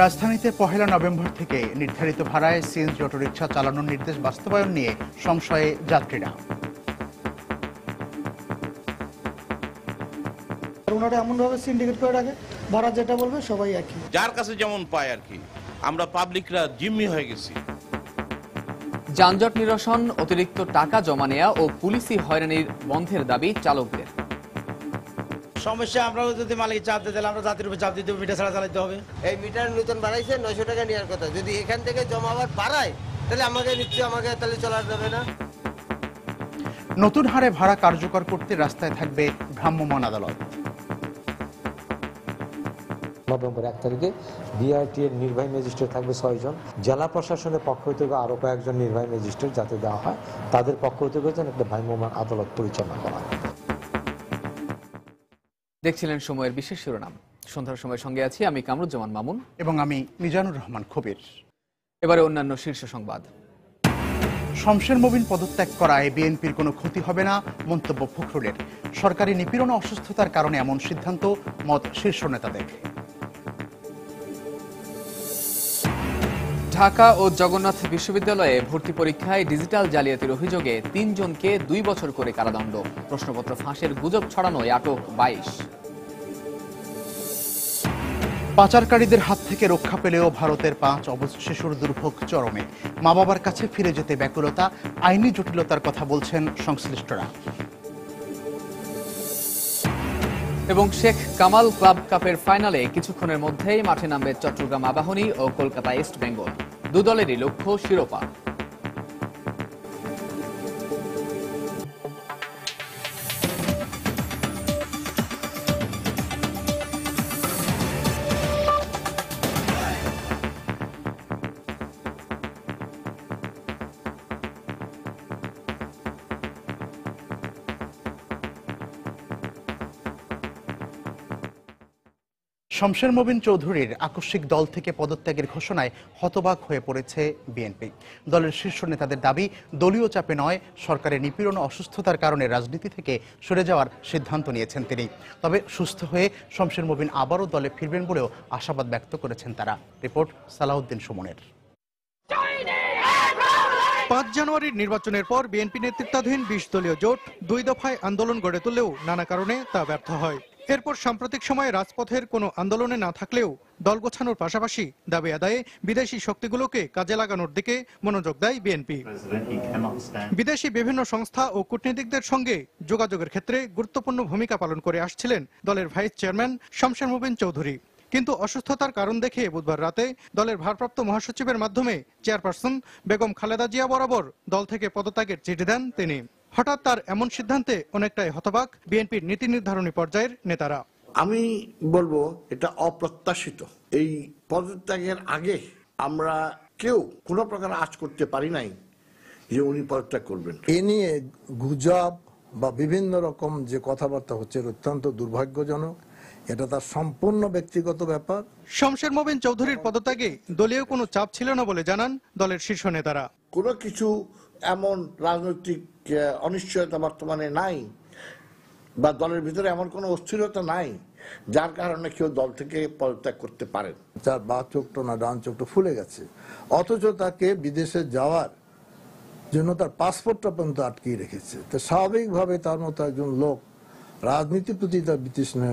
রাজধানীতে ১ নভেম্বর থেকে নির্ধারিত ভাড়ায় সিএনজি অটোরিকশা চালানোর নির্দেশ বাস্তবায়ন নিয়ে সংশয়ে যাত্রীরা। ওনারা এমনভাবে সিন্ডিকেট করে রাখে, ভাড়া যেটা বলবে সবাই একই, যার কাছে যেমন পায় আর কি। আমরা পাবলিকরা জিম্মি হয়ে গেছি। যানজট নিরসন, অতিরিক্ত টাকা জমা নেওয়া ও পুলিশি হয়রানির বন্ধের দাবি চালকদের। সমস্যা আমরা যদি মালিক চাপ দিতে আমরা জাতির উপর চাপ দিতে হবে, মিটার ছাড়া চালাতে হবে। এই মিটার নতুন বাড়াইছে 900 টাকা নেওয়ার কথা, যদি এখান থেকে জমা আবার বাড়ায় তাহলে আমাকে তাহলে চলা যাবে না। নতুন হারে ভাড়া কার্যকর করতে রাস্তায় থাকবে ভ্রাম্যমাণ আদালত। নভেম্বর 1 তারিখে বিআরটি এর নির্বাহী ম্যাজিস্ট্রেট থাকবে 6 জন, জেলা প্রশাসনের পক্ষ থেকে আরো কয়েকজন নির্বাহী ম্যাজিস্ট্রেট যাতে দেওয়া হয়, তাদের পক্ষ থেকে যেন একটা ভ্রাম্যমাণ আদালত পরিচালনা করা হয়। দেখছিলেন সময়ের বিশেষ শিরোনাম। সন্ধ্যার সময় সঙ্গে আছি আমি কামরুজ্জামান মামুন এবং আমি মিজানুর রহমান খবির। এবারে অন্যান্য শীর্ষ সংবাদ। শমশের মবিন পদত্যাগ করায় বিএনপির কোনো ক্ষতি হবে না, মন্তব্য ফখরুলের। সরকারি নিপীড়ন ও অসুস্থতার কারণে এমন সিদ্ধান্ত, মত শীর্ষ নেতাদের। ঢাকা ও জগন্নাথ বিশ্ববিদ্যালয়ে ভর্তি পরীক্ষায় ডিজিটাল জালিয়াতির অভিযোগে 3 জনকে 2 বছর করে কারাদণ্ড। প্রশ্নপত্র ফাঁসের গুজব ছড়ানোয় আটক 22। পাচারকারীদের হাত থেকে রক্ষা পেলেও ভারতের 5 অবুঝ শিশুর দুর্ভোগ চরমে। মা বাবার কাছে ফিরে যেতে ব্যাকুলতা, আইনি জটিলতার কথা বলছেন সংশ্লিষ্টরা। এবং শেখ কামাল ক্লাব কাপের ফাইনালে কিছুক্ষণের মধ্যেই মাঠে নামবে চট্টগ্রাম আবাহনী ও কলকাতা ইস্ট বেঙ্গল। দু দলেরই লক্ষ্য শিরোপা। শমশের মবিন চৌধুরীর আকস্মিক দল থেকে পদত্যাগের ঘোষণায় হতবাক হয়ে পড়েছে বিএনপি। দলের শীর্ষ নেতাদের দাবি, দলীয় চাপে নয়, সরকারের নিপীড়ন ও অসুস্থতার কারণে রাজনীতি থেকে সরে যাওয়ার সিদ্ধান্ত নিয়েছেন তিনি। তবে সুস্থ হয়ে শমশের মবিন আবারও দলে ফিরবেন বলেও আশাবাদ ব্যক্ত করেছেন তারা। রিপোর্ট সালাউদ্দিন সুমনের। 5 জানুয়ারির নির্বাচনের পর বিএনপি নেতৃত্বাধীন 20 দলীয় জোট 2 দফায় আন্দোলন গড়ে তুললেও নানা কারণে তা ব্যর্থ হয়। এরপর সাম্প্রতিক সময়ে রাজপথের কোনো আন্দোলনে না থাকলেও দল গোছানোর পাশাপাশি দাবি আদায়ে বিদেশি শক্তিগুলোকে কাজে লাগানোর দিকে মনোযোগ দেয় বিএনপি। বিদেশি বিভিন্ন সংস্থা ও কূটনীতিকদের সঙ্গে যোগাযোগের ক্ষেত্রে গুরুত্বপূর্ণ ভূমিকা পালন করে আসছিলেন দলের ভাইস চেয়ারম্যান শমশের মবিন চৌধুরী। কিন্তু অসুস্থতার কারণ দেখে বুধবার রাতে দলের ভারপ্রাপ্ত মহাসচিবের মাধ্যমে চেয়ারপারসন বেগম খালেদা জিয়া বরাবর দল থেকে পদত্যাগের চিঠি দেন তিনি। হঠাৎ তার এমন সিদ্ধান্তে অনেকটাই হতবাক বিএনপির নীতি নির্ধারণী পর্যায়ের নেতারা। আমি বলবো এটা অপ্রত্যাশিত। এই পদত্যাগের আগে আমরা কেউ কোনো প্রকার আজ করতে পারি নাই যে উনি পদত্যাগ করবেন। এ নিয়ে গুজব বা বিভিন্ন রকম যে কথাবার্তা হচ্ছে অত্যন্ত দুর্ভাগ্যজনক। এটা তার সম্পূর্ণ ব্যক্তিগত ব্যাপার। শমশের মবিন চৌধুরীর পদত্যাগে দলীয় কোনো চাপ ছিল না বলে জানান দলের শীর্ষ নেতারা। কোনো কিছু এমন রাজনৈতিক অনিশ্চয়তা বর্তমানে নাই বা দলের ভিতরে এমন কোনো অস্থিরতা নাই যার কারণে কেউ দল থেকে পদত্যাগ করতে পারেন। তার বা চোখটা না ডান চোখটা ফুলে গেছে, অথচ তাকে বিদেশে যাওয়ার জন্য তার পাসপোর্টটা পর্যন্ত আটকিয়ে রেখেছে। তো স্বাভাবিকভাবে তার মতো একজন লোক রাজনীতির প্রতি তার বিতৃষ্ণা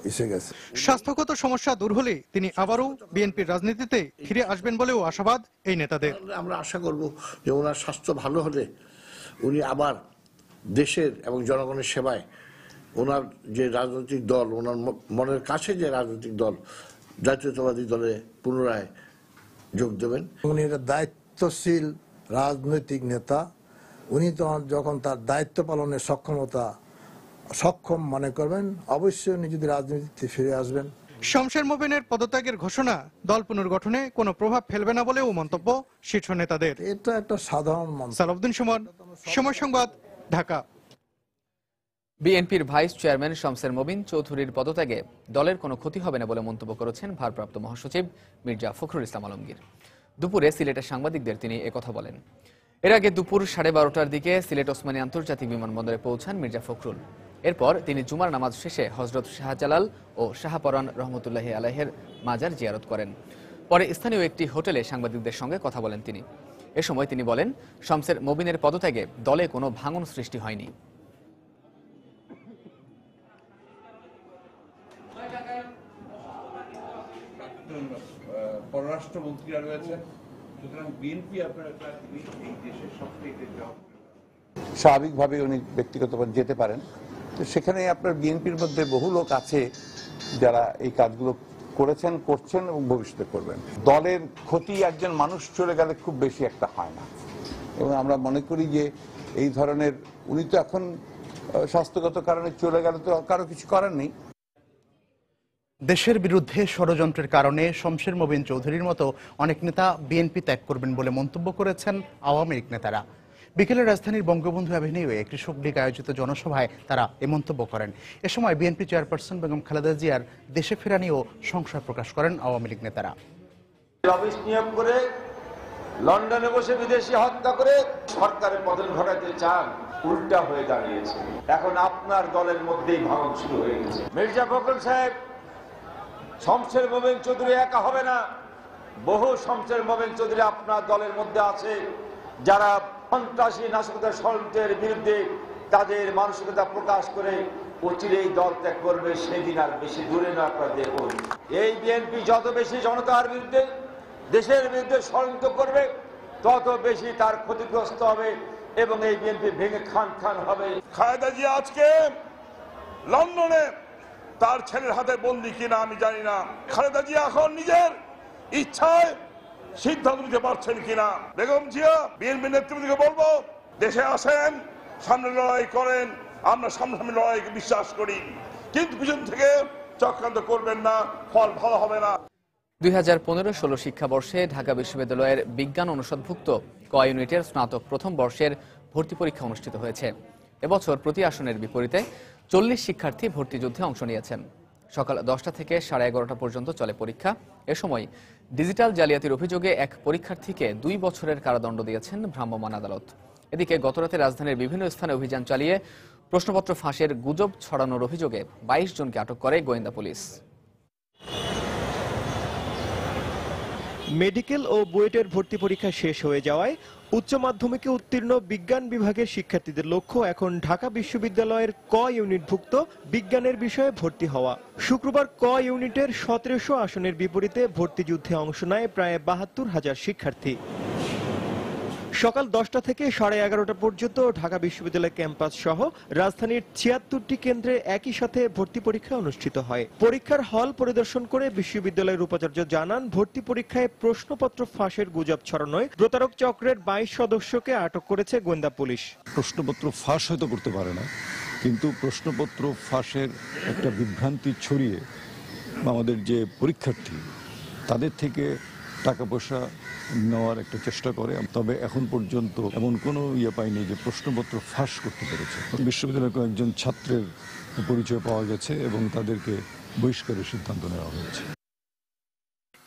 এসে গেছে। স্বাস্থ্যগত সমস্যা দূর হলে তিনি আবারও বিএনপির রাজনীতিতে ফিরে আসবেন বলেও আশাবাদ এই নেতাদের। আমরা আশা করব যে ওনার স্বাস্থ্য ভালো হলে উনি আবার দেশের এবং জনগণের সেবায় ওনার যে রাজনৈতিক দল, ওনার মনের কাছে যে রাজনৈতিক দল, জাতীয়তাবাদী দলে পুনরায় যোগ দেবেন। উনি একটা দায়িত্বশীল রাজনৈতিক নেতা। উনি তো যখন তার দায়িত্ব পালনের সক্ষম মনে করবেন, অবশ্যই উনি যদি রাজনীতিতে ফিরে আসবেন। শমশের মবিনের পদত্যাগের ঘোষণা দল পুনর্গঠনে কোনো প্রভাব ফেলবে না বলেও মন্তব্য শীর্ষ নেতাদের। এটা একটা সাধারণ মন্তব্য। সালাউদ্দিন সুমন, সময় সংবাদ, ঢাকা। বিএনপির ভাইস চেয়ারম্যান শমশের মবিন চৌধুরীর পদত্যাগে দলের কোনো ক্ষতি হবে না বলে মন্তব্য করেছেন ভারপ্রাপ্ত মহাসচিব মির্জা ফখরুল ইসলাম আলমগীর। দুপুরে সিলেটের সাংবাদিকদের তিনি একথা বলেন। এর আগে দুপুর 12:30টার দিকে সিলেট ওসমানী আন্তর্জাতিক বিমানবন্দরে পৌঁছান মির্জা ফখরুল। এরপর তিনি জুমার নামাজ শেষে হজরত শাহজালাল ও শাহপরান রহমতুল্লাহি আলাইহের মাজার জিয়ারত করেন। পরে স্থানীয় একটি হোটেলে সাংবাদিকদের সঙ্গে কথা বলেন তিনি। এ সময় তিনি বলেন, শমসের মবিনের পদত্যাগে দলে কোনো ভাঙন সৃষ্টি হয়নি। পররাষ্ট্রমন্ত্রীরা রয়েছেন, সুতরাং বিএনপি আপনার এই দেশের সবথেকে স্বাভাবিকভাবে উনি ব্যক্তিগতভাবে যেতে পারেন। তো সেখানে আপনার বিএনপির মধ্যে বহু লোক আছে যারা এই কাজগুলো করেছেন, করছেন এবং ভবিষ্যতে করবেন। দলের ক্ষতি একজন মানুষ চলে গেলে খুব বেশি একটা হয় না, এবং আমরা মনে করি যে এই ধরনের, উনি তো এখন স্বাস্থ্যগত কারণে চলে গেলে তো কারো কিছু করার নেই। দেশের বিরুদ্ধে ষড়যন্ত্রের কারণে শমসের মবিন চৌধুরীর মতো অনেক নেতা বিএনপি ত্যাগ করবেন বলে মন্তব্য করেছেন আওয়ামী লীগ নেতারা। বিকেলে রাজধানীর বঙ্গবন্ধু অ্যাভিনিউয়ে কৃষক লীগ আয়োজিত জনসভায় তারা এ মন্তব্য করেন। এ সময় বিএনপি চেয়ারপারসন বেগম খালেদা জিয়ার দেশে ফেরা নিয়েও সংশয় প্রকাশ করেন আওয়ামী লীগ নেতারা। অফিস নিয়োগ করে লন্ডনে বসে বিদেশি হত্যা করে সরকারের পতন ঘটাতে চান, উল্টা হয়ে দাঁড়িয়েছে। এখন আপনার দলের মধ্যেই ভাঙন শুরু হয়ে গেছে। মির্জা ফখরুল সাহেব, শমসের মোবিন চৌধুরী একা হবে না, বহু শমসের মোবিন চৌধুরী আপনার দলের মধ্যে আছে যারা সন্ত্রাসী নাশকতা ষড়যন্ত্রের বিরুদ্ধে তাদের মানসিকতা প্রকাশ করে অচিরেই দল ত্যাগ করবে। সেদিন আর বেশি দূরে না, আপনারা দেখুন। এই বিএনপি যত বেশি জনতার বিরুদ্ধে, দেশের বিরুদ্ধে ষড়যন্ত্র করবে, তত বেশি তার ক্ষতিগ্রস্ত হবে এবং এই বিএনপি ভেঙে খান খান হবে। খালেদা জিয়া আজকে লন্ডনে তার ছেলের হাতে বন্দী কিনা আমি জানি না। খালেদা জিয়া এখন নিজের ইচ্ছায় সিদ্ধান্ত নিতে পারছেন কিনা। বেগম জিয়া, বিএনপি নেতৃত্বকে বলবো, দেশে আসেন, সামনে লড়াই করেন, আমরা সামনাসামনি লড়াইকে বিশ্বাস করি, কিন্তু পিছন থেকে চক্রান্ত করবেন না, ফল ভালো হবে না। 2015-16 শিক্ষাবর্ষে ঢাকা বিশ্ববিদ্যালয়ের বিজ্ঞান অনুষদভুক্ত ক ইউনিটের স্নাতক প্রথম বর্ষের ভর্তি পরীক্ষা অনুষ্ঠিত হয়েছে। এবছর প্রতি আসনের বিপরীতে 40 শিক্ষার্থী ভর্তিযুদ্ধে অংশ নিয়েছেন। সকাল 10টা থেকে 11:30 পর্যন্ত চলে পরীক্ষা। এ সময় ডিজিটাল জালিয়াতির অভিযোগে এক পরীক্ষার্থীকে 2 বছরের কারাদণ্ড দিয়েছেন ভ্রাম্যমাণ আদালত। এদিকে গতরাতে রাজধানীর বিভিন্ন স্থানে অভিযান চালিয়ে প্রশ্নপত্র ফাঁসের গুজব ছড়ানোর অভিযোগে 22 জনকে আটক করে গোয়েন্দা পুলিশ। মেডিকেল ও বুয়েটের ভর্তি পরীক্ষা শেষ হয়ে যাওয়ায় উচ্চ মাধ্যমিকে উত্তীর্ণ বিজ্ঞান বিভাগের শিক্ষার্থীদের লক্ষ্য এখন ঢাকা বিশ্ববিদ্যালয়ের ক ইউনিটভুক্ত বিজ্ঞানের বিষয়ে ভর্তি হওয়া। শুক্রবার ক ইউনিটের 1700 আসনের বিপরীতে ভর্তিযুদ্ধে অংশ নেয় প্রায় 72,000 শিক্ষার্থী। সকাল 10টা থেকে 11:30 পর্যন্ত ঢাকা বিশ্ববিদ্যালয় ক্যাম্পাস সহ রাজধানীর 76টি কেন্দ্রে একই সাথে ভর্তি পরীক্ষা অনুষ্ঠিত হয়। পরীক্ষার হল পরিদর্শন করে বিশ্ববিদ্যালয়ের উপাচার্য জানান, ভর্তি পরীক্ষায় প্রশ্নপত্র ফাঁসের গুজব ছড়ানোয় প্রতারক চক্রের 22 সদস্যকে আটক করেছে গোয়েন্দা পুলিশ। প্রশ্নপত্র ফাঁস হয়তো করতে পারে না, কিন্তু প্রশ্নপত্র ফাঁসের একটা বিভ্রান্তি ছড়িয়ে আমাদের যে পরীক্ষার্থী তাদের থেকে টাকা পয়সা নেওয়ার একটা চেষ্টা করে। তবে এখন পর্যন্ত এমন কোনো পাইনি যে প্রশ্নপত্র ফাঁস করতে পেরেছে। বিশ্ববিদ্যালয়ের কয়েকজন ছাত্রের পরিচয় পাওয়া গেছে এবং তাদেরকে বহিষ্কারের সিদ্ধান্ত নেওয়া হয়েছে।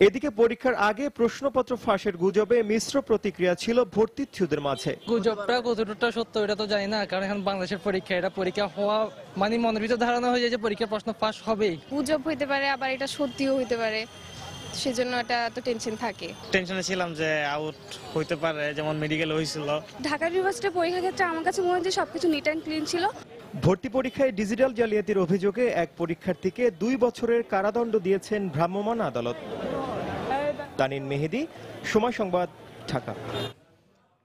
এদিকে পরীক্ষার আগে প্রশ্নপত্র ফাঁসের গুজবে মিশ্র প্রতিক্রিয়া ছিল ভর্তিচ্ছুদের মাঝে। গুজবটা কতটা সত্য এটা তো জানি না, কারণ এখন বাংলাদেশের পরীক্ষা, এটা পরীক্ষা হওয়া মানে মনের ভিতর ধারণা হয়ে যায় যে পরীক্ষার প্রশ্ন ফাঁস হবেই। গুজব হইতে পারে, আবার এটা সত্যিও হইতে পারে, সেজন্য এটা তো টেনশন থাকে। টেনশনে ছিলাম যে আউট হইতে পারে, যেমন মেডিকেল হয়েছিল। ঢাকা ইউনিভার্সিটির পরীক্ষার ক্ষেত্রে আমার কাছে মনে হয় যে সবকিছু নিট অ্যান্ড ক্লিন ছিল। ভর্তি পরীক্ষায় ডিজিটাল জালিয়াতির অভিযোগে এক পরীক্ষার্থীকে 2 বছরের কারাদণ্ড দিয়েছেন ভ্রাম্যমাণ আদালত। তানিন মেহেদি, সময় সংবাদ, ঢাকা।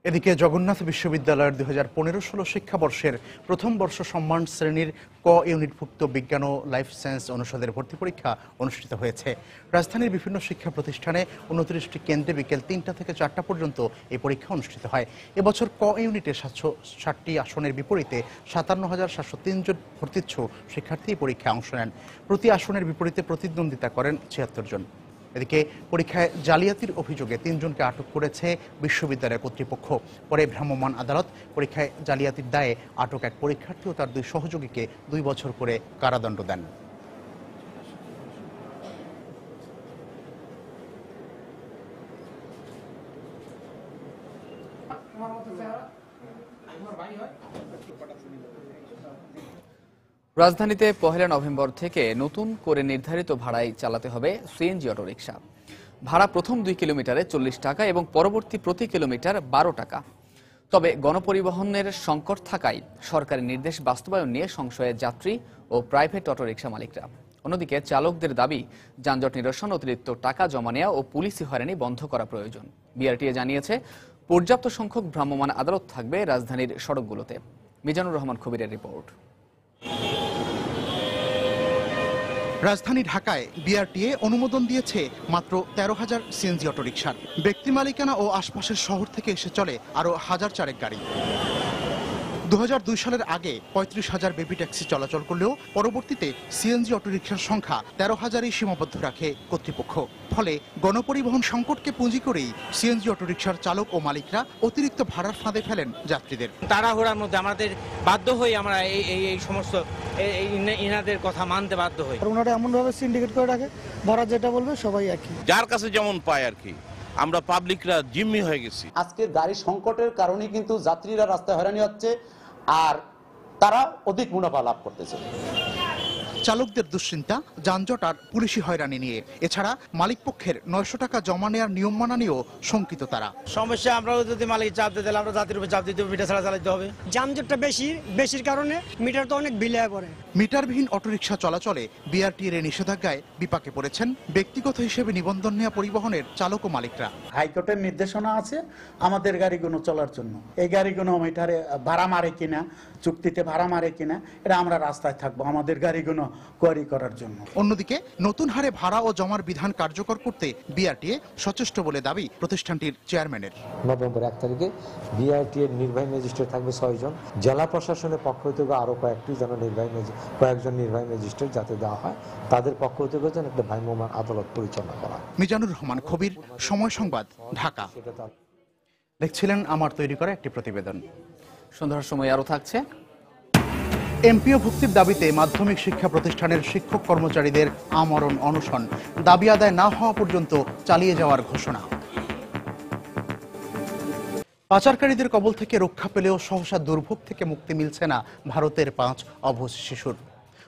এদিকে জগন্নাথ বিশ্ববিদ্যালয়ের 2015-16 শিক্ষাবর্ষের প্রথম বর্ষ সম্মান শ্রেণীর ক ইউনিটভুক্ত বিজ্ঞান ও লাইফ সায়েন্স অনুষদের ভর্তি পরীক্ষা অনুষ্ঠিত হয়েছে। রাজধানীর বিভিন্ন শিক্ষা প্রতিষ্ঠানে 29টি কেন্দ্রে বিকেল 3টা থেকে 4টা পর্যন্ত এই পরীক্ষা অনুষ্ঠিত হয়। এবছর ক ইউনিটে 760টি আসনের বিপরীতে 57,703 জন ভর্তিচ্ছু শিক্ষার্থী এই পরীক্ষায় অংশ নেন। প্রতি আসনের বিপরীতে প্রতিদ্বন্দ্বিতা করেন 76 জন। এদিকে পরীক্ষায় জালিয়াতির অভিযোগে 3 জনকে আটক করেছে বিশ্ববিদ্যালয় কর্তৃপক্ষ। পরে ভ্রাম্যমাণ আদালত পরীক্ষায় জালিয়াতির দায়ে আটক এক পরীক্ষার্থী ও তার 2 সহযোগীকে 2 বছর করে কারাদণ্ড দেন। রাজধানীতে 1 নভেম্বর থেকে নতুন করে নির্ধারিত ভাড়ায় চালাতে হবে সিএনজি অটোরিকশা। ভাড়া প্রথম 2 কিলোমিটারে 40 টাকা এবং পরবর্তী প্রতি কিলোমিটার 12 টাকা। তবে গণপরিবহনের সংকট থাকায় সরকারি নির্দেশ বাস্তবায়ন নিয়ে সংশয়ে যাত্রী ও প্রাইভেট অটোরিকশা মালিকরা। অন্যদিকে চালকদের দাবি, যানজট নিরসন, অতিরিক্ত টাকা জমা নেওয়া ও পুলিশি হয়রানি বন্ধ করা প্রয়োজন। বিআরটিএ জানিয়েছে, পর্যাপ্ত সংখ্যক ভ্রাম্যমাণ আদালত থাকবে রাজধানীর সড়কগুলোতে। মিজানুর রহমান কবিরের রিপোর্ট। রাজধানী ঢাকায় বিআরটিএ অনুমোদন দিয়েছে মাত্র 13,000 সিএনজি অটোরিকশার। ব্যক্তি মালিকানা ও আশপাশের শহর থেকে এসে চলে আরও 1,000 গাড়ি। 2002 সালের আগে 35,000 বেবি ট্যাক্সি চলাচল করলেও পরবর্তীতে সিএনজি অটোরিকশার সংখ্যা 13,000-এই সীমাবদ্ধ রাখে কর্তৃপক্ষ। ফলে গণপরিবহন সংকটকে পুঁজি করেই সিএনজি অটোরিকশার চালক ও মালিকরা অতিরিক্ত ভাড়ার ফাঁদে ফেলেন যাত্রীদের। তাড়াহুড়ার মধ্যে আমাদের বাধ্য হই আমরা এই সমস্ত ইনাদের কথা মানতে বাধ্য হই। ওনারা এমনভাবে সিন্ডিকেট করে রাখে, ভাড়া যেটা বলবে সবাই একই, যার কাছে যেমন পায় আর কি। আমরা পাবলিকরা জিম্মি হয়ে গেছি। আজকে গাড়ি সংকটের কারণে কিন্তু যাত্রীরা রাস্তায় হয়রানি হচ্ছে আর তারা অধিক মুনাফা লাভ করতেছে। চালকদের দুশ্চিন্তা, যানজট আর পুলিশি হয়রানি নিয়ে। এছাড়া মালিক পক্ষের 900 টাকা জমা নেওয়ার নিয়ম মানা নিয়েও শঙ্কিত তারা। সমস্যা আমরা যদি মালিক চাপ দিতে আমরা জাতির উপর চাপ দিতে হবে, মিটার ছাড়া চালাতে হবে। যানজটটা বেশির কারণে মিটার তো অনেক বিলে পড়ে। মিটারবিহীন অটোরিকশা চলাচলে বিআরটিএর নিষেধাজ্ঞায় বিপাকে পড়েছেন ব্যক্তিগত হিসেবে নিবন্ধন নেওয়া পরিবহনের চালক ও মালিকরা। হাইকোর্টের নির্দেশনা আছে আমাদের গাড়িগুলো চলার জন্য। এই গাড়িগুলো মিটারে ভাড়া মারে কিনা, চুক্তিতে ভাড়া মারে কিনা, এটা আমরা রাস্তায় থাকবো আমাদের গাড়িগুলো কোয়ারি করার জন্য। অন্যদিকে নতুন হারে ভাড়া ও জমার বিধান কার্যকর করতে বিআরটিএ সচেষ্ট বলে দাবি প্রতিষ্ঠানটির চেয়ারম্যানের। নভেম্বর 1 তারিখে বিআরটিএর নির্বাহী ম্যাজিস্ট্রেট থাকবে 6 জন। জেলা প্রশাসনের পক্ষ থেকে আরো কয়েকজন নির্বাহী ম্যাজিস্ট্রেট যাতে দেওয়া হয়, তাদের পক্ষ থেকে যেন একটা ভ্রাম্যমাণ আদালত পরিচালনা করা। মিজানুর রহমান কবির, সময় সংবাদ, ঢাকা। দেখছিলেন আমার তৈরি করা একটি প্রতিবেদন। সন্ধ্যার সময় আরো থাকছে। এমপিও ভুক্তির দাবিতে মাধ্যমিক শিক্ষা প্রতিষ্ঠানের শিক্ষক কর্মচারীদের আমরণ অনশন, দাবি আদায় না হওয়া পর্যন্ত চালিয়ে যাওয়ার ঘোষণা। পাচারকারীদের কবল থেকে রক্ষা পেলেও সহসা দুর্ভোগ থেকে মুক্তি মিলছে না ভারতের 5 অবুঝ শিশুর।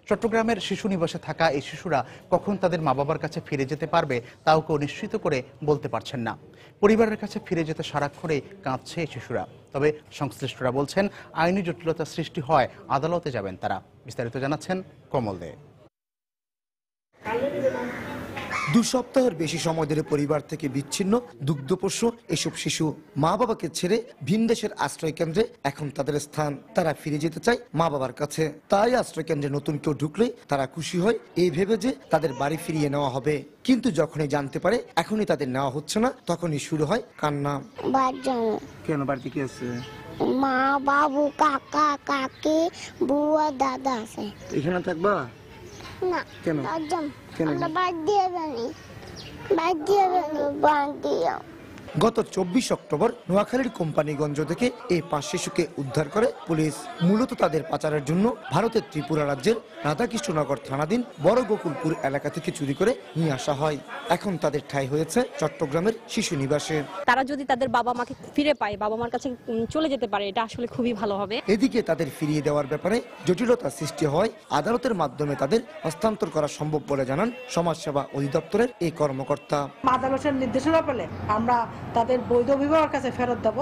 চট্টগ্রামের শিশু নিবাসে থাকা এই শিশুরা কখন তাদের মা বাবার কাছে ফিরে যেতে পারবে তাও কেউ নিশ্চিত করে বলতে পারছেন না। পরিবারের কাছে ফিরে যেতে সারাক্ষণে কাঁদছে এই শিশুরা। তবে সংশ্লিষ্টরা বলছেন, আইনি জটিলতা সৃষ্টি হয় আদালতে যাবেন তারা। বিস্তারিত জানাচ্ছেন কমল দে। 2 সপ্তাহের বেশি সময় ধরে পরিবার থেকে বিচ্ছিন্ন দুগ্ধপোষ্য এসব শিশু মা বাবাকে ছেড়ে ভিনদেশের আশ্রয় কেন্দ্রে এখন তাদের স্থান। তারা ফিরে যেতে চায় মা বাবার কাছে। তাই আশ্রয় কেন্দ্রে নতুন কেউ ঢুকলেই তারা খুশি হয় এই ভেবে যে তাদের বাড়ি ফিরিয়ে নেওয়া হবে। কিন্তু যখনই জানতে পারে এখনই তাদের নেওয়া হচ্ছে না, তখনই শুরু হয় কান্না। কেন বাড়িতে কি আছে? মা, বাবু, কাকা, কাকি, বুয়া, দাদা আছে। এখানে থাকবা না? কেন? আমরা বাদ দিয়ে গত 24 অক্টোবর নোয়াখালীর কোম্পানিগঞ্জ থেকে এই 5 শিশুকে উদ্ধার করে পুলিশ। মূলত তাদের পাচারের জন্য ভারতের ত্রিপুরা রাজ্যের রাধাকৃষ্ণনগর থানাধীন বড় গোকুলপুর এলাকা থেকে চুরি করে নিয়ে আসা হয়। এখন তাদের ঠাঁই হয়েছে চট্টগ্রামের শিশু নিবাসে। তারা যদি তাদের বাবা মাকে ফিরে পায়, বাবা মার কাছে চলে যেতে পারে, এটা আসলে খুবই ভালো হবে। এদিকে তাদের ফিরিয়ে দেওয়ার ব্যাপারে জটিলতা সৃষ্টি হয় আদালতের মাধ্যমে তাদের হস্তান্তর করা সম্ভব বলে জানান সমাজসেবা অধিদপ্তরের এই কর্মকর্তা। আদালতের নির্দেশনা পেলে আমরা তাদের বৈধ অভিভাবকের কাছে ফেরত দেব,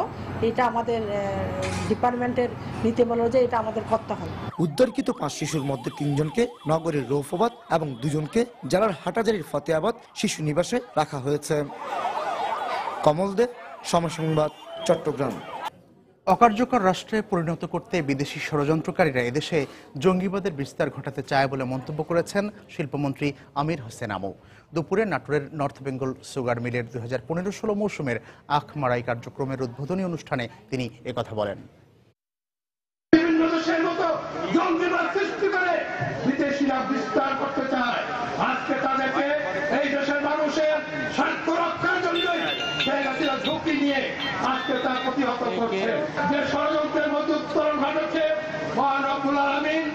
এটা আমাদের ডিপার্টমেন্টের নীতি বলে যে এটা আমাদের করতে হবে। উদ্ধারকৃত 5 শিশুর মধ্যে 3 জনকে নগরের রৌফাবাদ এবং 2 জনকে জেলার হাটাজারির ফতেহাবাদ শিশু নিবাসে রাখা হয়েছে। কমল দে, সময় সংবাদ, চট্টগ্রাম। অকার্যকর রাষ্ট্রে পরিণত করতে বিদেশি ষড়যন্ত্রকারীরা এদেশে জঙ্গিবাদের বিস্তার ঘটাতে চায় বলে মন্তব্য করেছেন শিল্পমন্ত্রী আমির হোসেন আমু। দুপুরে নাটোরের নর্থ বেঙ্গল সুগার মিলের 2015-16 মৌসুমের আখ মাড়াই কার্যক্রমের উদ্বোধনী অনুষ্ঠানে তিনি একথা বলেন। বিভিন্ন দেশের মতো জঙ্গিবাদ সৃষ্টি করে বিদেশিরা বিস্তার করতে চায়। আজকে তাদেরকে এই দেশের মানুষের স্বার্থ রক্ষার জন্য ঝুঁকি নিয়ে আজকে তা প্রতিহত করছে। যে ষড়যন্ত্রের মধ্যে উত্তরণ ঘটেছে, মহান রব্বুল আলামিন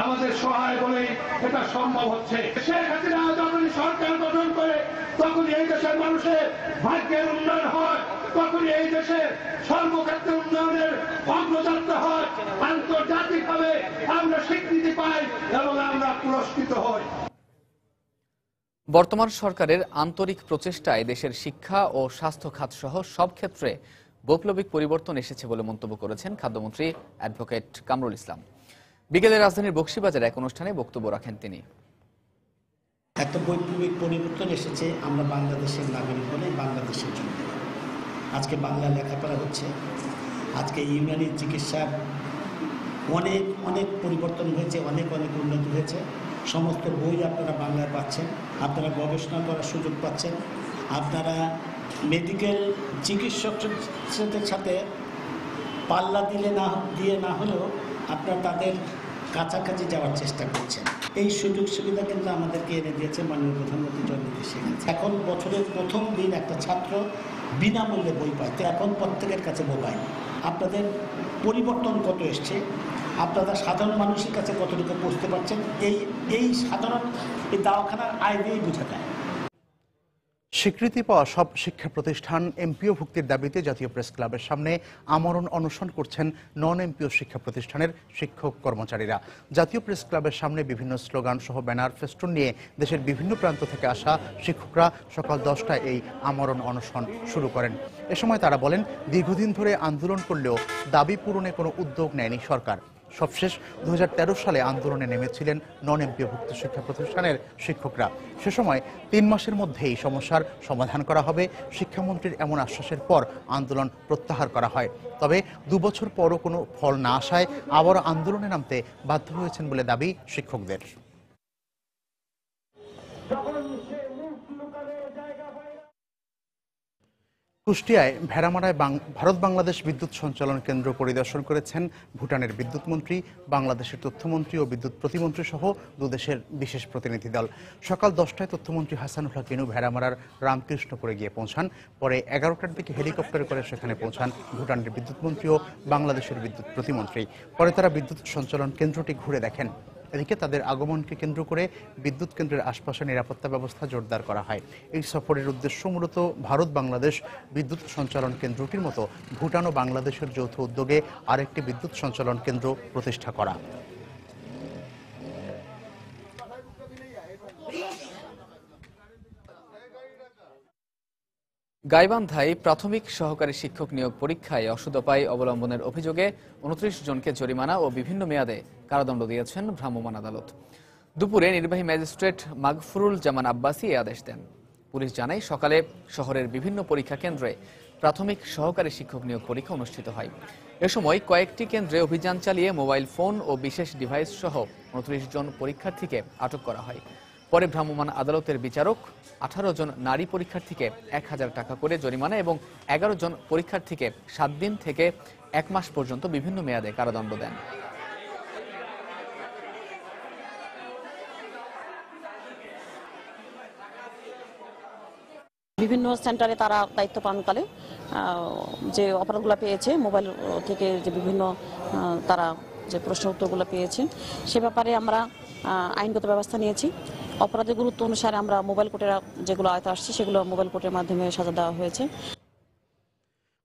আমাদের সহায় বলেই এটা সম্ভব হচ্ছে। শেখ হাসিনা যখন সরকার গঠন করে তখনই এই দেশের মানুষের ভাগ্যের উন্নয়ন হয়, তখনই এই দেশের সর্বক্ষেত্রে উন্নয়নের অগ্রযাত্রা হয়, আন্তর্জাতিকভাবে আমরা স্বীকৃতি পাই এবং আমরা পুরস্কৃত হই। বর্তমান সরকারের আন্তরিক প্রচেষ্টায় দেশের শিক্ষা ও স্বাস্থ্য খাত সহ সব ক্ষেত্রে বৈপ্লবিক পরিবর্তন এসেছে বলে মন্তব্য করেছেন খাদ্যমন্ত্রী অ্যাডভোকেট কামরুল ইসলাম। বিকেলে রাজধানীর বকশীবাজারে এক অনুষ্ঠানে বক্তব্য রাখেন তিনি। এত বৈপ্লবিক পরিবর্তন এসেছে আমরা বাংলাদেশের নাগরিক বলে বাংলাদেশের জন্য। আজকে বাংলা লেখাপড়া হচ্ছে, আজকে ইউনানি চিকিৎসার অনেক অনেক পরিবর্তন হয়েছে, অনেক অনেক উন্নতি হয়েছে। সমস্ত বই আপনারা বাংলায় পাচ্ছেন, আপনারা গবেষণা করার সুযোগ পাচ্ছেন, আপনারা মেডিকেল চিকিৎসকদের সাথে পাল্লা দিয়ে না হলেও আপনারা তাদের কাছাকাছি যাওয়ার চেষ্টা করছেন। এই সুযোগ সুবিধা কিন্তু আমাদেরকে এনে দিয়েছে মাননীয় প্রধানমন্ত্রী জননেত্রী শেখ হাসিনা। এখন বছরের প্রথম দিন একটা ছাত্র বিনামূল্যে বই পায়, তো এখন প্রত্যেকের কাছে মোবাইল। আপনাদের পরিবর্তন কত এসছে, আপনারা সাধারণ মানুষের কাছে কতটুকু পৌঁছতে পারছেন, এই সাধারণ এই দাওখানার আয় দিয়েই বোঝা যায়। স্বীকৃতি পাওয়া সব শিক্ষা প্রতিষ্ঠান এমপিও ভুক্তির দাবিতে জাতীয় প্রেস ক্লাবের সামনে আমরণ অনশন করছেন নন এমপিও শিক্ষা প্রতিষ্ঠানের শিক্ষক কর্মচারীরা। জাতীয় প্রেস ক্লাবের সামনে বিভিন্ন স্লোগান সহ ব্যানার ফেস্টুন নিয়ে দেশের বিভিন্ন প্রান্ত থেকে আসা শিক্ষকরা সকাল 10টায় এই আমরণ অনশন শুরু করেন। এ সময় তারা বলেন, দীর্ঘদিন ধরে আন্দোলন করলেও দাবি পূরণে কোনো উদ্যোগ নেয়নি সরকার। সবশেষ 2013 সালে আন্দোলনে নেমেছিলেন নন এমপিওভুক্ত শিক্ষা প্রতিষ্ঠানের শিক্ষকরা। সে সময় 3 মাসের মধ্যে এই সমস্যার সমাধান করা হবে শিক্ষামন্ত্রীর এমন আশ্বাসের পর আন্দোলন প্রত্যাহার করা হয়। তবে 2 বছর পরও কোনো ফল না আসায় আবার আন্দোলনে নামতে বাধ্য হয়েছেন বলে দাবি শিক্ষকদের। কুষ্টিয়ায় ভেড়ামারায় ভারত বাংলাদেশ বিদ্যুৎ সঞ্চালন কেন্দ্র পরিদর্শন করেছেন ভুটানের বিদ্যুৎ মন্ত্রী, বাংলাদেশের তথ্যমন্ত্রী ও বিদ্যুৎ প্রতিমন্ত্রী সহ দুদেশের বিশেষ প্রতিনিধি দল। সকাল 10টায় তথ্যমন্ত্রী হাসানুল হক কিনু ভেড়ামারার রামকৃষ্ণপুরে গিয়ে পৌঁছান। পরে 11টার দিকে হেলিকপ্টারে করে সেখানে পৌঁছান ভুটানের বিদ্যুৎ মন্ত্রী ও বাংলাদেশের বিদ্যুৎ প্রতিমন্ত্রী। পরে তারা বিদ্যুৎ সঞ্চালন কেন্দ্রটি ঘুরে দেখেন। এদিকে তাদের আগমনকে কেন্দ্র করে বিদ্যুৎ কেন্দ্রের আশপাশে নিরাপত্তা ব্যবস্থা জোরদার করা হয়। এই সফরের উদ্দেশ্য মূলত ভারত বাংলাদেশ বিদ্যুৎ সঞ্চালন কেন্দ্রটির মতো ভুটান ও বাংলাদেশের যৌথ উদ্যোগে আরেকটি বিদ্যুৎ সঞ্চালন কেন্দ্র প্রতিষ্ঠা করা। গাইবান্ধায় প্রাথমিক সহকারী শিক্ষক নিয়োগ পরীক্ষায় অসদুপায় অবলম্বনের অভিযোগে 29 জনকে জরিমানা ও বিভিন্ন মেয়াদে কারাদণ্ড দিয়েছেন ভ্রাম্যমাণ আদালত। দুপুরে নির্বাহী ম্যাজিস্ট্রেট মাগফুরুল জামান আব্বাসী এই আদেশ দেন। পুলিশ জানায়, সকালে শহরের বিভিন্ন পরীক্ষা কেন্দ্রে প্রাথমিক সহকারী শিক্ষক নিয়োগ পরীক্ষা অনুষ্ঠিত হয়। এ সময় কয়েকটি কেন্দ্রে অভিযান চালিয়ে মোবাইল ফোন ও বিশেষ ডিভাইস সহ 29 জন পরীক্ষার্থীকে আটক করা হয়। পরে ভ্রাম্যমাণ আদালতের বিচারক 18 জন নারী পরীক্ষার্থীকে 1000 টাকা করে জরিমানা এবং 11 জন পরীক্ষার্থীকে 7 দিন থেকে 1 মাস পর্যন্ত বিভিন্ন মেয়াদে কারাদণ্ড দেন। বিভিন্ন সেন্টারে তারা দায়িত্ব পালনকালে যে অপরাধগুলো পেয়েছে, মোবাইল থেকে যে বিভিন্ন তারা যে প্রশ্ন উত্তরগুলো পেয়েছেন, সে ব্যাপারে আমরা আইনগত ব্যবস্থা নিয়েছি। অপরাধের গুরুত্ব অনুসারে আমরা মোবাইল কোর্টের যেগুলো আয়ত্ত আসছে সেগুলো মোবাইল কোর্টের মাধ্যমে সাজা দেওয়া হয়েছে।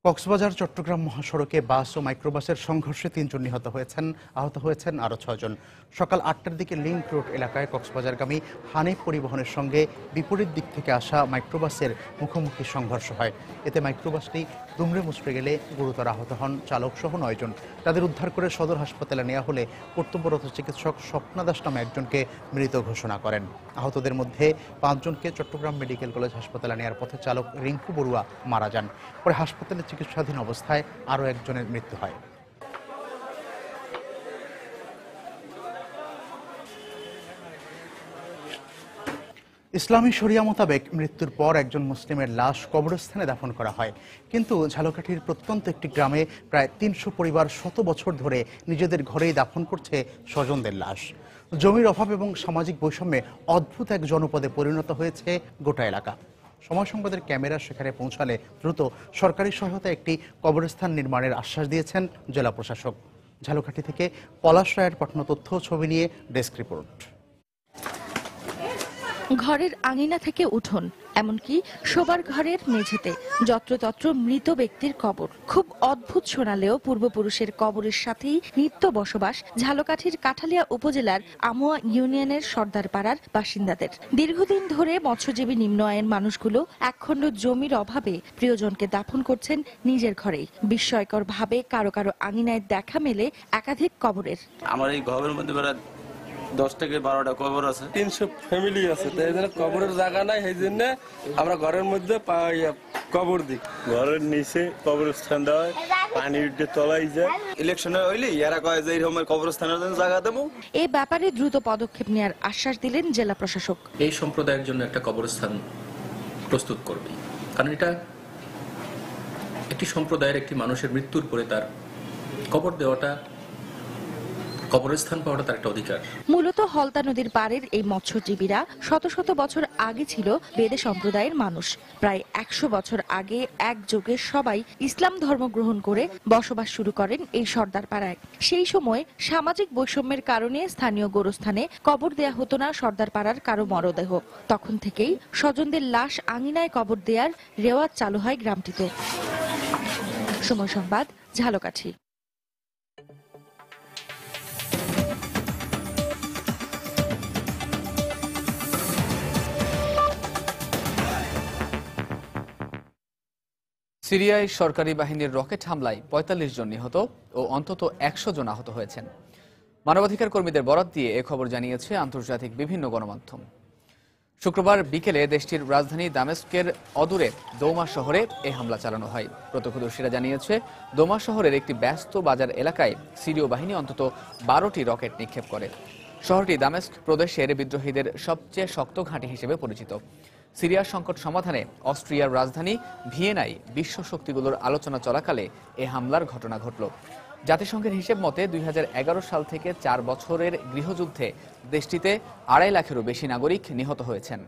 কক্সবাজার চট্টগ্রাম মহাসড়কে বাস ও মাইক্রোবাসের সংঘর্ষে 3 জন নিহত হয়েছেন, আহত হয়েছেন আরও 6 জন। সকাল 8টার দিকে লিংক রোড এলাকায় কক্সবাজারগামী হানিফ পরিবহনের সঙ্গে বিপরীত দিক থেকে আসা মাইক্রোবাসের মুখোমুখি সংঘর্ষ হয়। এতে মাইক্রোবাসটি দুমড়ে মুচড়ে গেলে গুরুতর আহত হন চালক সহ 9 জন। তাদের উদ্ধার করে সদর হাসপাতালে নেওয়া হলে কর্তব্যরত চিকিৎসক স্বপ্না দাস নামে একজনকে মৃত ঘোষণা করেন। আহতদের মধ্যে 5 জনকে চট্টগ্রাম মেডিকেল কলেজ হাসপাতালে নেওয়ার পথে চালক রিঙ্কু বড়ুয়া মারা যান। পরে হাসপাতালে চিকিৎসাধীন অবস্থায় আরও একজনের মৃত্যু হয়। ইসলামী শরিয়া মোতাবেক মৃত্যুর পর একজন মুসলিমের লাশ কবরস্থানে দাফন করা হয়, কিন্তু ঝালকাঠির প্রত্যন্ত একটি গ্রামে প্রায় 300 পরিবার 100 বছর ধরে নিজেদের ঘরেই দাফন করছে স্বজনদের লাশ। জমির অভাব এবং সামাজিক বৈষম্যে অদ্ভুত এক জনপদে পরিণত হয়েছে গোটা এলাকা। সময় সংবাদের ক্যামেরা সেখানে পৌঁছালে দ্রুত সরকারি সহায়তায় একটি কবরস্থান নির্মাণের আশ্বাস দিয়েছেন জেলা প্রশাসক। ঝালকাঠি থেকে পলাশ রায়ের পাঠানো তথ্য ছবি নিয়ে ডেস্ক রিপোর্ট। ঘরের আঙিনা থেকে উঠোন, এমনকি শোবার ঘরের মেঝেতে যত্রতত্র মৃত ব্যক্তির কবর। খুব অদ্ভুত শোনালেও পূর্বপুরুষের কবরের সাথেই নিত্য বসবাস ঝালকাঠির কাঠালিয়া উপজেলার আমুয়া ইউনিয়নের সর্দারপাড়ার বাসিন্দাদের। দীর্ঘদিন ধরে মৎস্যজীবী নিম্ন আয়ের মানুষগুলো একখণ্ড জমির অভাবে প্রিয়জনকে দাফন করছেন নিজের ঘরেই। বিস্ময়কর ভাবে কারো কারো আঙিনায় দেখা মেলে একাধিক কবরের। আমার এই ঘরের মধ্যে 10 থেকে 12টা কবর আছে, 300 ফ্যামিলি আছে, তাই জন্য কবরের জায়গা নাই, সেই জন্য আমরা ঘরের মধ্যে কবর দিই। ঘরের নিচে কবরস্থান দেওয়া হয়, পানি উঠে তলায় যায়। ইলেকশনে হইলে এরা কয় যে এরকম কবরস্থানের জন্য জায়গা দেবো। এই ব্যাপারে দ্রুত পদক্ষেপ নেওয়ার আশ্বাস দিলেন জেলা প্রশাসক। এই সম্প্রদায়ের জন্য একটা কবরস্থান প্রস্তুত করবে, কারণ এটা একটি সম্প্রদায়ের একটি মানুষের মৃত্যুর পরে তার কবর দেওয়াটা, কবরস্থান পাওয়াটা তার একটা অধিকার। মূলত হলতা নদীর পাড়ের এই মৎস্যজীবীরা শত শত বছর আগে ছিল বেদে সম্প্রদায়ের মানুষ। প্রায় 100 বছর আগে একযোগে সবাই ইসলাম ধর্ম গ্রহণ করে বসবাস শুরু করেন এই সর্দারপাড়ায়। সেই সময় সামাজিক বৈষম্যের কারণে স্থানীয় গোরস্থানে কবর দেয়া হতো না সর্দারপাড়ার কারো মরদেহ। তখন থেকেই স্বজনদের লাশ আঙিনায় কবর দেওয়ার রেওয়াজ চালু হয় গ্রামটিতে। সময় সংবাদ, ঝালকাঠি। সিরিয়ায় সরকারি বাহিনীর রকেট হামলায় ৪৫ জন নিহত ও অন্তত ১০০ জন আহত হয়েছেন। মানবাধিকার কর্মীদের বরাত দিয়ে এ খবর জানিয়েছে আন্তর্জাতিক বিভিন্ন গণমাধ্যম। শুক্রবার বিকেলে দেশটির রাজধানী দামেস্কের অদূরে দৌমা শহরে এ হামলা চালানো হয়। প্রত্যক্ষদর্শীরা জানিয়েছে, দৌমা শহরের একটি ব্যস্ত বাজার এলাকায় সিরীয় বাহিনী অন্তত ১২টি রকেট নিক্ষেপ করে। শহরটি দামেস্ক প্রদেশের বিদ্রোহীদের সবচেয়ে শক্ত ঘাঁটি হিসেবে পরিচিত। সিরিয়ার সংকট সমাধানে অস্ট্রিয়ার রাজধানী ভিয়েনায় বিশ্ব শক্তিগুলোর আলোচনা চলাকালে এ হামলার ঘটনা ঘটল। জাতিসংঘের হিসেব মতে ২০১১ সাল থেকে ৪ বছরের গৃহযুদ্ধে দেশটিতে ২.৫ লাখেরও বেশি নাগরিক নিহত হয়েছেন।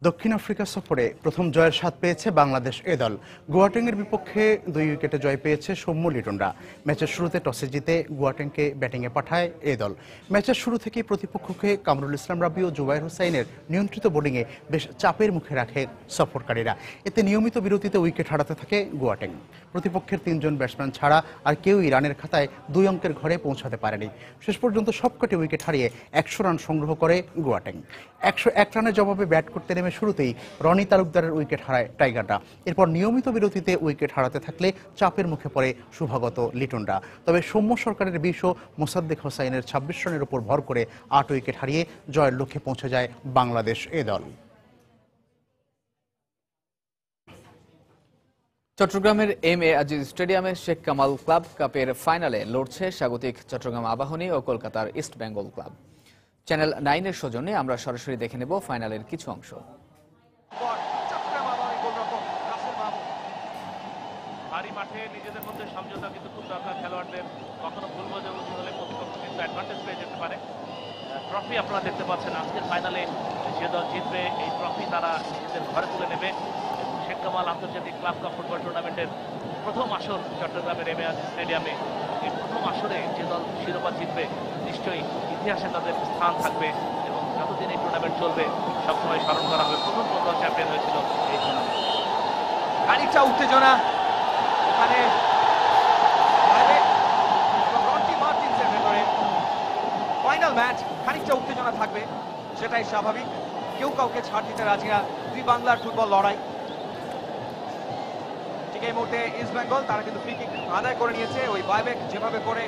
দক্ষিণ আফ্রিকা সফরে প্রথম জয়ের স্বাদ পেয়েছে বাংলাদেশ এ দল। গুয়াটেংয়ের বিপক্ষে 2 উইকেটে জয় পেয়েছে সৌম্য লিটনরা। ম্যাচের শুরুতে টসে জিতে গুয়াটেংকে ব্যাটিংয়ে পাঠায় এ দল। ম্যাচের শুরু থেকেই প্রতিপক্ষকে কামরুল ইসলাম রাবি ও জুবায়ের হোসাইনের নিয়ন্ত্রিত বোলিংয়ে বেশ চাপের মুখে রাখে সফরকারীরা। এতে নিয়মিত বিরতিতে উইকেট হারাতে থাকে গুয়াটেং। প্রতিপক্ষের 3 জন ব্যাটসম্যান ছাড়া আর কেউই রানের খাতায় 2 অঙ্কের ঘরে পৌঁছাতে পারেনি। শেষ পর্যন্ত সবকটি উইকেট হারিয়ে 100 রান সংগ্রহ করে গুয়াটেং। 101 রানের জবাবে ব্যাট করতে নেমে শুরুতেই রনি তালুকদারের উইকেট হারায় টাইগাররা। এরপর নিয়মিত বিরতিতে উইকেট হারাতে থাকলে চাপের মুখে পড়ে শুভাগত লিটনরা। তবে সৌম্য সরকারের 20 ও মোসাদ্দেক হোসাইনের 26 রানের উপর ভর করে 8 উইকেট হারিয়ে জয়ের লক্ষ্যে পৌঁছে যায় বাংলাদেশ এ দল। চট্টগ্রামের এম.এ. আজিজ স্টেডিয়ামে শেখ কামাল ক্লাব কাপের ফাইনালে লড়ছে স্বাগতিক চট্টগ্রাম আবাহনী ও কলকাতার ইস্ট বেঙ্গল ক্লাব। চ্যানেল 9-এর সৌজন্যে আমরা সরাসরি দেখে নেব ফাইনালের কিছু অংশ। ভারী মাঠে নিজেদের মধ্যে সমঝোতা কিন্তু খুব দরকার খেলোয়াড়দের। কখনো ভুল বোঝাবুঝি হলে প্রতিপক্ষ কিন্তু অ্যাডভান্টেজ পেয়ে যেতে পারে। ট্রফি আপনারা দেখতে পাচ্ছেন, আজকের ফাইনালে যে দল জিতবে এই ট্রফি তারা নিজেদের ঘরে তুলে নেবে। শেখ কামাল আন্তর্জাতিক ক্লাব কাপ ফুটবল টুর্নামেন্টের প্রথম আসর চট্টগ্রামের এম.এ. আজিজ স্টেডিয়ামে। এই প্রথম আসরে যে দল শিরোপা জিতবে নিশ্চয়ই ইতিহাসে তাদের স্থান থাকবে এবং যতদিন এই টুর্নামেন্ট চলবে সবসময় স্মরণ করা হবে। প্রথম ফুটবল চ্যাম্পিয়ন হয়েছিল এই টুর্নামেন্ট। খানিকটা উত্তেজনা এখানে ফাইনাল ম্যাচ, খানিকটা উত্তেজনা থাকবে, সেটাই স্বাভাবিক। কেউ কাউকে ছাড় দিতে রাজি না। দুই বাংলার ফুটবল লড়াই। ঠিক এই মুহূর্তে ইস্ট বেঙ্গল তারা কিন্তু ফ্রি কিক আদায় করে নিয়েছে। ওই বাইব্যাক যেভাবে করে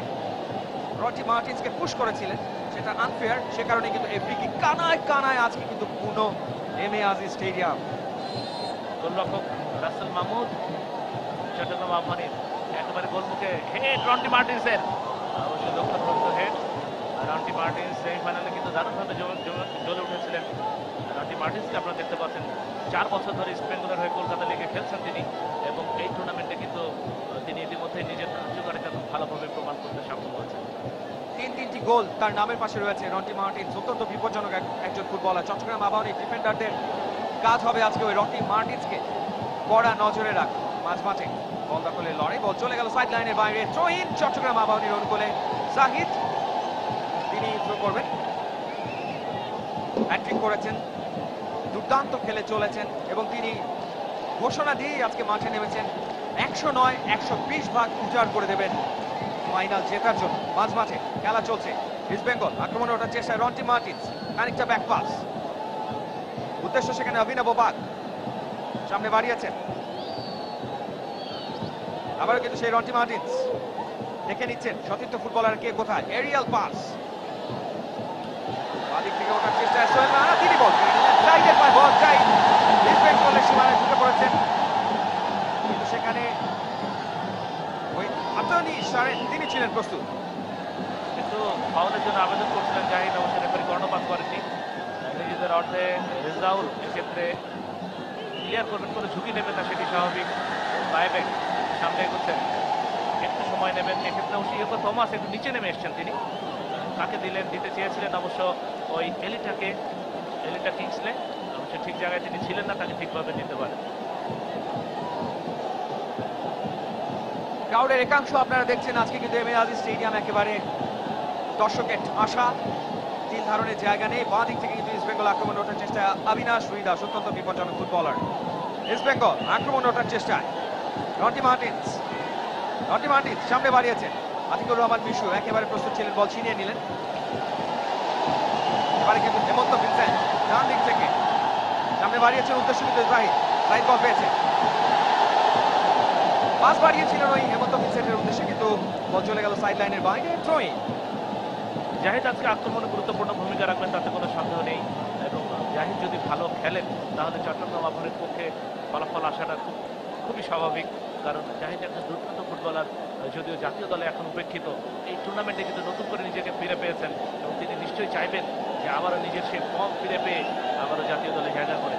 রডি মার্টিন্সকে পুশ করেছিলেন সেটা আনফেয়ার, সে কারণে কিন্তু এই ফ্রি কিক কানায় কানায় আজকে কিন্তু পূর্ণ এম.এ. আজিজ স্টেডিয়াম। গোলরক্ষক রাসেল মাহমুদ চট্টগ্রাম আবাহনীর একেবারে গোলমুখে হেড রন্টি মার্টিন্সের, অবশ্যই লক্ষ্যপ্রাপ্ত হেড। রন্টি মার্টিন্স সেমিফাইনালে কিন্তু দারুণভাবে জ্বলে উঠেছিলেন। রন্টি মার্টিন্সকে আপনারা দেখতে পাচ্ছেন 4 বছর ধরে ইস্ট বেঙ্গলের হয়ে কলকাতা লিগে খেলছেন তিনি, এবং এই টুর্নামেন্টে কিন্তু তিনি ইতিমধ্যে নিজের কার্যকারিতা খুব ভালোভাবে প্রমাণ করতে সক্ষম হয়েছেন। তিনটি গোল তার নামের পাশে রয়েছে রন্টি মার্টিন্স। অত্যন্ত বিপজ্জনক একজন ফুটবলার। চট্টগ্রাম আবাহনী ডিফেন্ডারদের কাজ হবে আজকে ওই রন্টি মার্টিন্সকে কড়া নজরে রাখা। মাঝ মাঠে বল দখলে লড়াই, বল চলে গেল সাইড লাইনের বাইরে। থ্রো ইন চট্টগ্রাম আবাহনীর অনুকূলে। জাহিদ তিনি থ্রো করবেন। হ্যাট্রিক করেছেন, দুর্দান্ত খেলে চলেছেন এবং তিনি ঘোষণা দিয়েই আজকে মাঠে নেমেছেন 100 নয় 120 ভাগ উজাড় করে দেবেন ফাইনাল জেতার জন্য। মাঝ মাঠে খেলা চলছে, ইস্ট বেঙ্গল আক্রমণে ওঠার চেষ্টায় রন্টি মার্টিন্স, খানিকটা ব্যাক পাস, উদ্দেশ্য সেখানে অভিনব বাগ, সামনে বাড়িয়েছেন আবারও কিন্তু সেই রন্টি মার্টিন্স দেখে নিচ্ছেন সতীর্থ ফুটবলার কে কোথায়। এরিয়াল পাস, বাদিক থেকে ওঠার চেষ্টায় সোহেল রানা, তিনি বল করে নিলেন, সাইডের পায় বল চাই, ইস্ট বেঙ্গলের সীমানায় ঢুকে পড়েছেন, কিন্তু সেখানে ওই আতনি সারেন তিনি ছিলেন প্রস্তুত। কিন্তু ফাউলের জন্য আবেদন করছিলেন জাহিদ, অবশ্য রেফারি কর্ণপাত করেনি। নিজেদের অর্ধে রেজাউল এক্ষেত্রে ক্লিয়ার করবেন, কোনো ঝুঁকি নেবেন না, সেটি স্বাভাবিক। বাইবেক সামনে এগোচ্ছেন, একটু সময় নেবেন। এক্ষেত্রে ওসিয়কো থমাস একটু নিচে নেমে এসছেন, তিনি তাকে দিলেন, দিতে চেয়েছিলেন অবশ্য ওই এলিটা কিংসলে, অবশ্য ঠিক জায়গায় তিনি ছিলেন না, তাকে ঠিকভাবে নিতে পারেন। ক্রাউডের একাংশ আপনারা দেখছেন আজকে কিন্তু এম এ আজিজ স্টেডিয়াম একেবারে দর্শকের আশা, তিল ধারণের জায়গা নেই। বাঁ দিক থেকে কিন্তু ইস্ট বেঙ্গল আক্রমণে ওঠার চেষ্টায় অবিনাশ রুইদাস, অত্যন্ত বিপজ্জনক ফুটবলার। ইস্ট বেঙ্গল আক্রমণে ওঠার চেষ্টায় রন্টি মার্টিন্স সামনে বাড়িয়েছেন, আতিকুর রহমান মিশু একেবারে প্রস্তুত ছিলেন, বল ছিনিয়ে নিলেন। এবারে কিন্তু হেমন্ত ভিনসেন্ট ডান দিক থেকে সামনে বাড়িয়েছেন, উদ্দেশ্য কিন্তু জাহিদ বল পেয়েছে, পাস বাড়িয়েছিলেন ওই হেমন্ত ভিনসেন্টের উদ্দেশ্যে, কিন্তু বল চলে গেল সাইড লাইনের বাইরে। Throw in. জাহিদ আজকে আক্রমণে গুরুত্বপূর্ণ ভূমিকা রাখবেন, তাতে কোনো সন্দেহ নেই, এবং জাহিদ যদি ভালো খেলেন তাহলে চট্টগ্রাম আবাহনীর পক্ষে ফলাফল আসাটা খুবই স্বাভাবিক, কারণ জাহিদ একজন দুর্দান্ত ফুটবলার, যদিও জাতীয় দলে এখন উপেক্ষিত। এই টুর্নামেন্টে কিন্তু নতুন করে নিজেকে ফিরে পেয়েছেন এবং তিনি নিশ্চয়ই চাইবেন যে আবারও নিজের সেই ফর্ম ফিরে পেয়ে আবারও জাতীয় দলে জায়গা করে।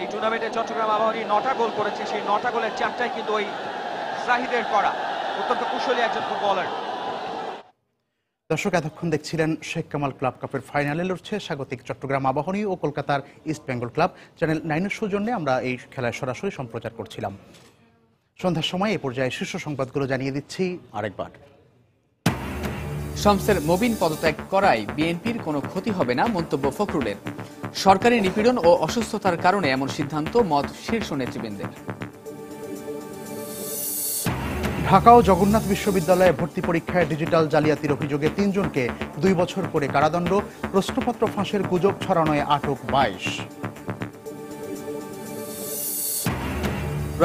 এই টুর্নামেন্টে চট্টগ্রাম আবাহনী 9টা গোল করেছে, সেই 9টা গোলের 4টাই কিন্তু ওই জাহিদের করা। অত্যন্ত কুশলী একজন ফুটবলার। দর্শক, এতক্ষণ দেখছিলেন শেখ কামাল ক্লাব কাপের ফাইনালে লড়ছে স্বাগতিক চট্টগ্রাম আবাহনী ও কলকাতার ইস্ট বেঙ্গল ক্লাব। চ্যানেল 9-এর সৌজন্যে আমরা এই খেলায় সরাসরি সম্প্রচার করছিলাম। সন্ধ্যার সময় এই পর্যায়ে শীর্ষ সংবাদগুলো জানিয়ে দিচ্ছি আরেকবার। শমসের মবিন পদত্যাগ করায় বিএনপির কোনো ক্ষতি হবে না, মন্তব্য ফখরুলের। সরকারি নিপীড়ন ও অসুস্থতার কারণে এমন সিদ্ধান্ত, মত শীর্ষ নেতৃবৃন্দের। ঢাকা ও জগন্নাথ বিশ্ববিদ্যালয়ে ভর্তি পরীক্ষায় ডিজিটাল জালিয়াতির অভিযোগে 3 জনকে 2 বছর করে কারাদণ্ড, প্রশ্নপত্র ফাঁসের গুজব ছড়ানোয় আটক 22।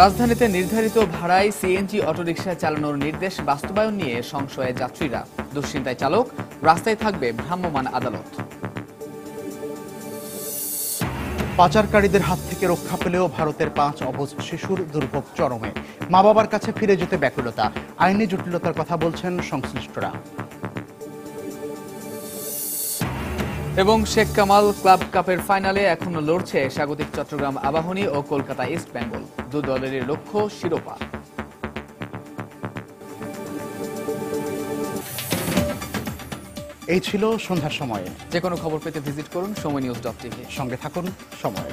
রাজধানীতে নির্ধারিত ভাড়ায় সিএনজি অটোরিকশা চালানোর নির্দেশ বাস্তবায়ন নিয়ে সংশয়ে যাত্রীরা, দুশ্চিন্তায় চালক, রাস্তায় থাকবে ভ্রাম্যমাণ আদালত। পাচারকারীদের হাত থেকে রক্ষা পেলেও ভারতের 5 অবুঝ শিশুর দুর্ভোগ চরমে, মা বাবার কাছে ফিরে যেতে ব্যাকুলতা, আইনি জটিলতার কথা বলছেন সংশ্লিষ্টরা। এবং শেখ কামাল ক্লাব কাপের ফাইনালে এখনো লড়ছে স্বাগতিক চট্টগ্রাম আবাহনী ও কলকাতা ইস্ট বেঙ্গল, দু দলেরই লক্ষ্য শিরোপা। এই ছিল সন্ধ্যার সময়ে। যে কোনো খবর পেতে ভিজিট করুন সময়নিউজ.tv। সঙ্গে থাকুন সময়।